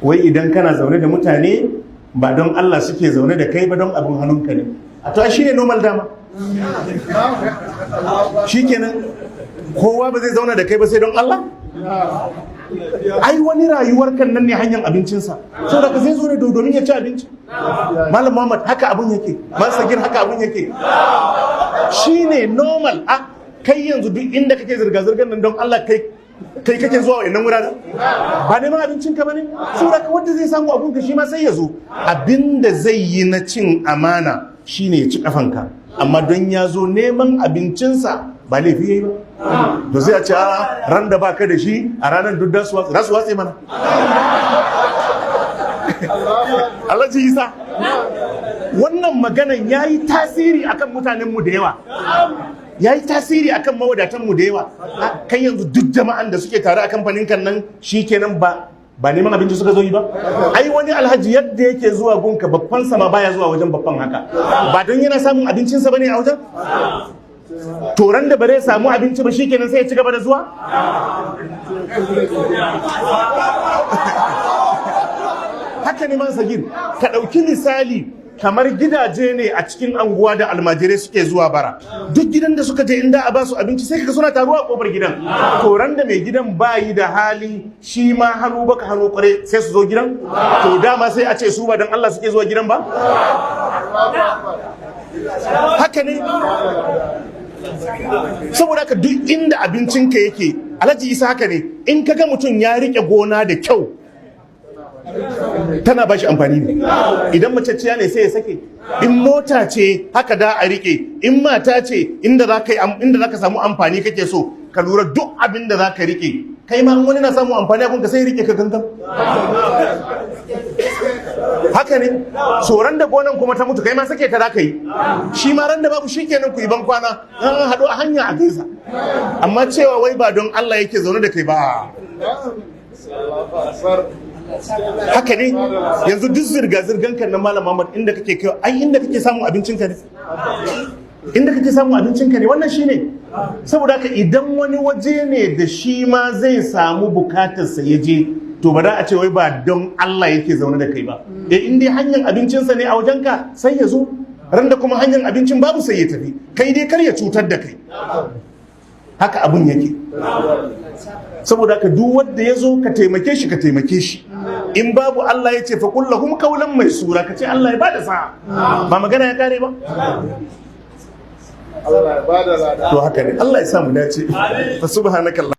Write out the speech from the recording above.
wai idan kana zaune da mutane ba don Allah suke zaune da kai ba don abin hannunka ne. A to shi ne normal dama. Shi kenan kowa ba zai zauna da kai ba sai don Allah? Ai wani rayuwar kan nan ne hanyar abincinsa, so da ka zai zo ne domin ya ci abinci. Malam Muhammad haka abin yake, Malam Sagir haka abin yake. Shi ne normal. A kai yanzu duk inda kake zirga-zirgar nan don Allah kai kake zuwa wannan wuraren ba neman abincinka ba ne, saboda ka wanda zai samu abinka shi ma sai ya zo. Abinda zai yi na cin amana shine ya ci kafanka, amma don ya zo neman abincinsa ba laifi yayi ba. To sai a ce ran da baka da shi a ranar duk za su watse mana. Allah ji isa wannan maganan yayi tasiri akan mutanenmu da yawa, ya yi tasiri akan mawadatanmu da yawa. Kai yanzu duk jama'an da suke tare a kamfanin kan nan shi kenan ba neman abinci suka zo yi ba. Ai wani alhaji yadda yake zuwa gunka babban sama baya zuwa wajen babban haka, ba don yana samun abincinsa bane a wajen. Toran da bare samu abinci ba shi kenan sai ya ci gaba da zuwa. Haka ne man Sagir, ka ɗauki misali kamar gidaje ne a cikin anguwa da almajirai suke zuwa bara. Duk gidan da suka je inda a basu abinci sai kaga suna taruwa a kofar gidan. Toran da mai gidan bayi da hali shi ma hannu baka hannu kware sai su zo gidan. To dama sai a ce su ba dan Allah suke zuwa gidan ba. Haka ne. Saboda haka duk inda abincinka yake, Alhaji Isa haka ne, in kaga mutum ya rike gona da kyau tana ba shi amfani ne. Idan maceciya ne sai ya sake, in mota ce haka da a rike, in mata ce inda za ka samu amfani kake so ka lura duk abin da za ka rike, kai ma wani na samu amfani a kunka sai rike ka gangan. Haka ne, so ran da gonan kuma ta mutu kai ma sake ta za ka yi, shi ma ran da babu shi kenan ku yi ban kwana an haɗu a hanya a gaisa. Amma cewa wai ba don Allah yake zaune da kai ba. Haka ne, yanzu duk zirga-zirgan kan na Malam Muhammad inda kake kai, ai inda kake samun abincinka ne, inda kake samun abincinka ne, wannan shine. Saboda haka idan wani waje ne da shi ma zai samu bukatarsa ya je, to ba za a ce wai ba don Allah yake zaune da kai ba. In dai hanyar abincinsa ne a wajenka sai ya zo, ran da kuma hanyar abincin babu sai ya tafi, kai dai kar ya cutar da kai. Haka abun yake. Saboda haka duk wanda ya zo ka taimake shi, ka taimake shi. In babu Allah ya ce fa kullahum qawlan maysura, ka ce Allah ya bada sa'a, ba magana ya kare ba. Allah ya bada lada. To haka ne, Allah ya sa mu dace. Fa subhanaka.